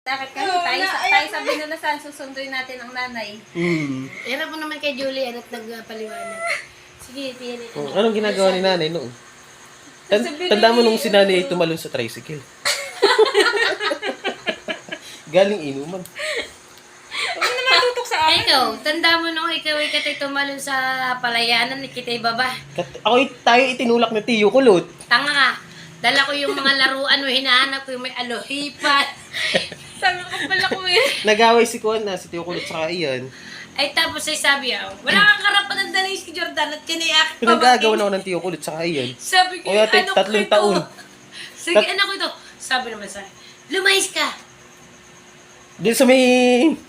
Bakit kasi tayo sa binulasan, susunduin natin ang nanay. Hirap mo naman kay Julie at nagpaliwanag. Sige, tiyan. Anong ginagawa ni nanay noon? Tanda mo nung si nanay ay tumalon sa tricycle. Galing inuman. Ay, ikaw, tanda mo nung ikaw ay katay tumalon sa palayanan ni Kitay Baba. Tayo itinulak na tiyo kulot. Tanga ka. Dala ko yung mga laruan mo, hinahanap ko yung may alohipan. Sabi ko pala ko eh. Nag-away si Kuan na, si tiyo kulot saka iyan. Ay, tapos ay sabi ako, wala kang karapan ng dalay si Jordan at kiniyak. Pinagagawa na ako ng tiyo kulot saka iyan. Sabi ko, O yate, ano ko 3 ito? taon. Sige, ano ko ito? Sabi naman sa akin, lumayas ka. Doon sa may...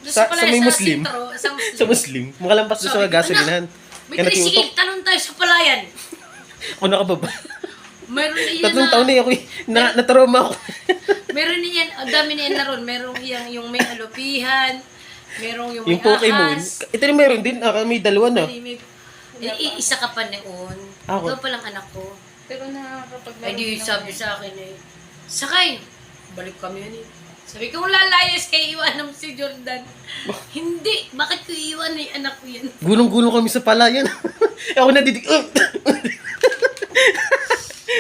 Doon Sa pala, may Muslim. Sentro, sa Muslim. Sa Muslim. Makalampas doon sa Sabi ko, gasolinahan. May tricycle, talon tayo sa palayan. Ako nakababa. Mayroon iyan 3 taon na ako eh. Natrauma ako. Meron niyan, ang dami niyan na ron. Merong yung may alupihan, merong yung may Yung Pokemon. ahas. Ito rin meron din. May dalawa na. Isa ka pa noon. Ako. Ikaw palang anak ko. Pero nakakapaglaro. Ay di sabi sa akin eh, sakay! Balik kami yan eh. Sabi ko, lalayas kay iwanan mo si Jordan. Hindi, bakit ko iwan eh, anak ko yan? Gulong-gulong kami sa palayan. Ako nadidig...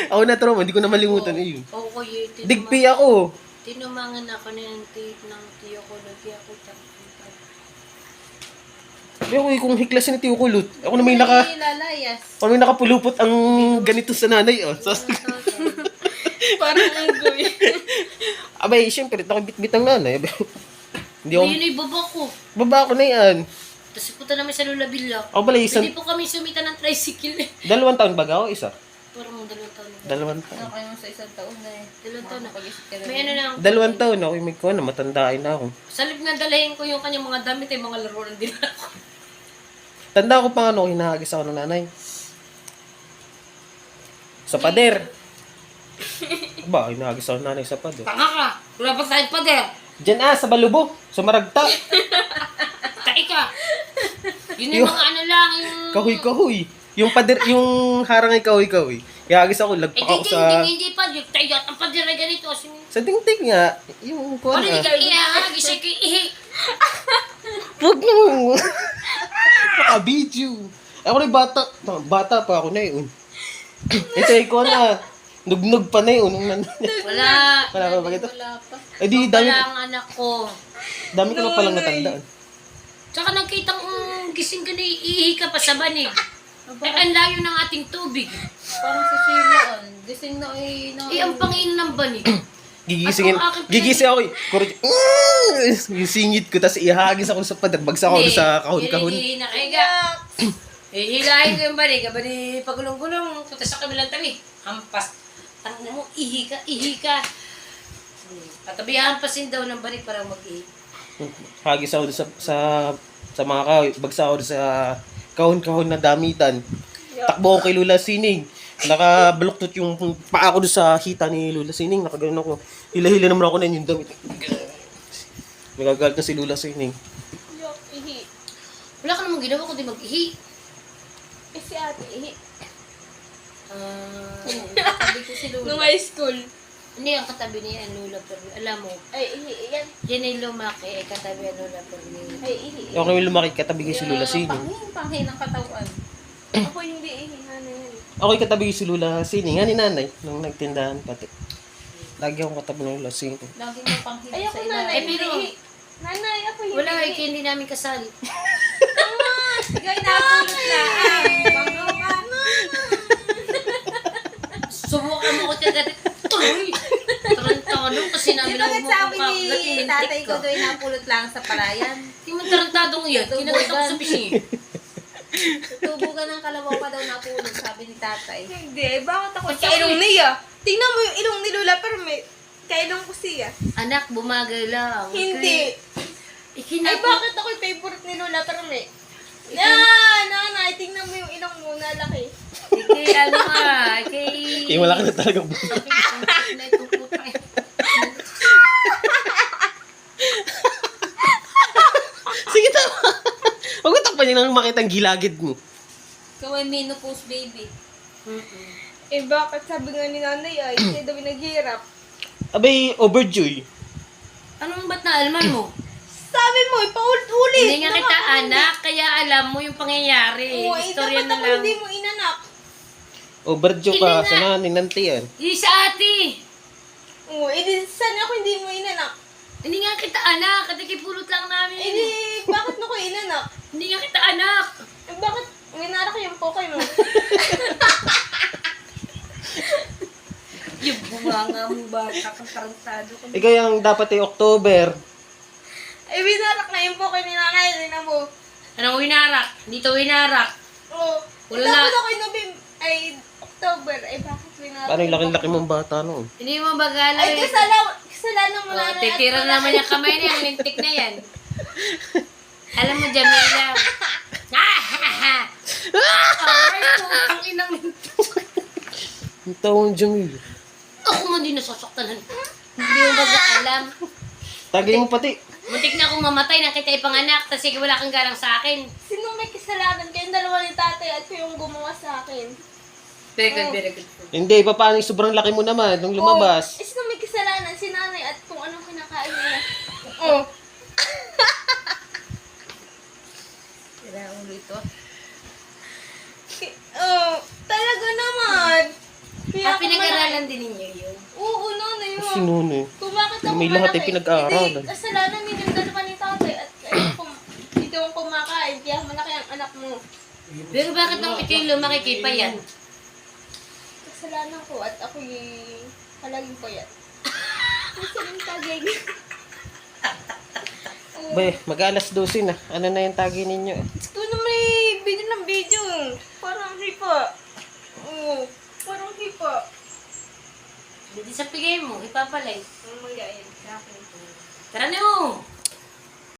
Ako na trauma, hindi ko na malimutan eh. Oo, kuya. Digpi ako. Tinumangan ako ng tiyo ko, lagi ako takot. Sabi ako kung hiklasin ni Tiyo Kulot. Ako na may lalayas. ako may nakapulupot ang ganito sa nanay. Oh. So, Parang anggoy. abay, syempre, nakabitbit ang nanay. Abay, hindi ako... Ayun ay baba ko. Baba ko na yan. Tapos punta namin sa Lula Villa. Ako pala isang... Hindi po kami sumita ng tricycle eh. 2 taon baga ako, isa. Parang 2 taon na. 2 taon. Ano kayo sa isang taon na eh. 2 taon na. Pag-isip ka na. May ano lang. 2 taon ako, may kuha na, matandain na ako. Salib nga dalahin ko yung kanyang mga damit ay mga laruan din ako. Tanda ko pa ano, hinahagis ako ng nanay. Sa pader. Ba, hinahagis ako ng nanay sa pader. Tanga ka! Wala pa tayong pader! Diyan sa Balubo, sa Maragta. Ta'i ka! Yun yung mga ano lang, yung... Kahoy-kahoy. Yung pader, yung harangay kahoy-kahoy. Hinahagis ako, lagpak ako sa... Hindi pa, yung tayo at ang pader ay ganito. Sa tingting nga, yung kuha Ano hindi nga. ka ihahagis ay ihi? Huwag mo. Naka-video. Ako na bata. Bata pa ako na yun. Ito ay kuha na. Nugnog pa na yun. Wala. Wala pa ba ito? Wala pa. Eh di, Wala dami, ang anak ko. dami ko na palang natandaan. Tsaka nakitang gising ka na ihi ka pa sa banig. Eh, ang layo ng ating tubig. Parang sa silaan. Gising na eh. Eh, ang pangin ng banig. Gigising ako eh. Yung singit ko, tapos ihagis ako sa pader. Bagsak ako sa kahon-kahon. Hindi na kaya. Hihilahin ko yung banig. Abali, pagulong-gulong. Punta sa kabilang tabi. Hampas. Tangina mo, ihi ka. Patabihan pasin daw ng banig para mag-ihi. Hagis ako sa mga kahoy. Bagsak ako sa kahon-kahon na damitan. Takbo ako kay Lula Sining. Nakabaluktot yung paa ko doon sa hita ni Lula Sining. Nakaganon ako. Hila-hila naman ako na yung damit. Nagagalit na si Lula Sining. Yok, ihi. Wala ka namang ginawa kundi mag-ihi. Eh si ate, ihi. Sabi ko si Lula. Nung high school. Hindi, ang katabi niya ang Lula Permi. Alam mo, Ay, ihi. Yan. yan ay lumaki ay katabi ang Lula Permi. Ay, ihi. Okay, may lumaki katabi ko si Lula Sining. Panghin ng katawan. Ako hindi ihi. Ano yan? Okay, katabi ko si Lula Sining. Nga ni nanay, nung nagtindahan pati. Lagi akong katabi ng Lula Sining. Lagi mo panghin Ay, ako sa nanay, ilalim. pero- hindi. Nanay, ako hindi. Wala, ay kaya hindi namin kasali. Ikaw napulot na. Subukan mo ko talaga. Tuloy! Tarantado kasi Di namin ba sabi ni tatay ko doon. doon napulot lang sa palayan? Yung tarantadong iyan, kinagat ako sa pisngi. Tubugan ng kalabaw pa daw napulot, sabi ni tatay. Hindi, bakit ako Ba't sa ilong ako niya? Tingnan mo yung ilong ni Lola, pero may kailong ko siya. Anak, bumagay lang. Hindi. Ay, Ikinapa. bakit ako yung favorite ni Lola, pero may... Nanay, tingnan mo yung ilong mo na laki. Kay ano nga, kay... Eh, malaki na talaga. Sige, tama. Huwag mo takpan yun nang makita ang gilagid mo. Ikaw ay menopause baby. Mm-mm. Eh, bakit sabi nga ni nanay ay, siya daw naghihirap. Abay, overjoy. Anong ba't naalaman mo? Sabi mo, ipaulit-ulit. Hindi nga kita anak, kaya alam mo yung pangyayari. Oo, Istorya dapat na ako lang. hindi mo inanak. Overdue Hindi ka nga. sa nanay nanti yan. Hindi sa ate. Oo, sana ako hindi mo inanak. Hindi nga kita anak, katikipulot lang namin. Bakit mo ko inanak? Hindi nga kita anak. Bakit minarak yung pokoy mo? Yung bumanga mo bata, kang tarantado ka. Ikaw yung dapat October. Binarak na yung pokoy ni nanay. Tingnan mo. Anong winarak? Dito winarak. Oo. Wala Dapat na. ako October. Bakit binarak? Paano yung laki-laki mong bata noon? Hindi mo bagala Ay, kasalanan mo nanay. titira naman yung kamay na yan, lintik na yan. Alam mo, Jamila. Ay, putang inang Yung taong Jamil. ako mo din nasasaktanan. Hindi mo baga alam. Tagay mo pati. Muntik na akong mamatay nang kita ipanganak, kasi wala kang galang sa akin. Sino may kasalanan? Kayong dalawa ni tatay at yung gumawa sa akin. Very good, very good. Hindi, paano yung sobrang laki mo naman nung lumabas? Sino may kasalanan? Si nanay at kung anong kinakain nila. Oo. Sira ulo ito. Talaga naman. Kaya ako Pinag-aralan din ninyo yun. Oo, nanay mo. Si Nuno. Kung bakit ako May lahat ay malaki, pinag-aaralan. hindi, kasalanan din yung dalawa ni tatay at hindi ko kumakain. Kaya malaki ang anak mo. Pero bakit nung ikaw lumaki kay pa yan? Kasalanan ko at ako'y halagin ko yan. Kasi yung tagay. Bay, mag-alas 12 na. Ano na yung tagi ninyo? Ito na may video ng video. Parang hipa. Oo, parang hipa. Hindi sa pigay mo, ipapalay. Ang mga yan sa akin. Tara na mo!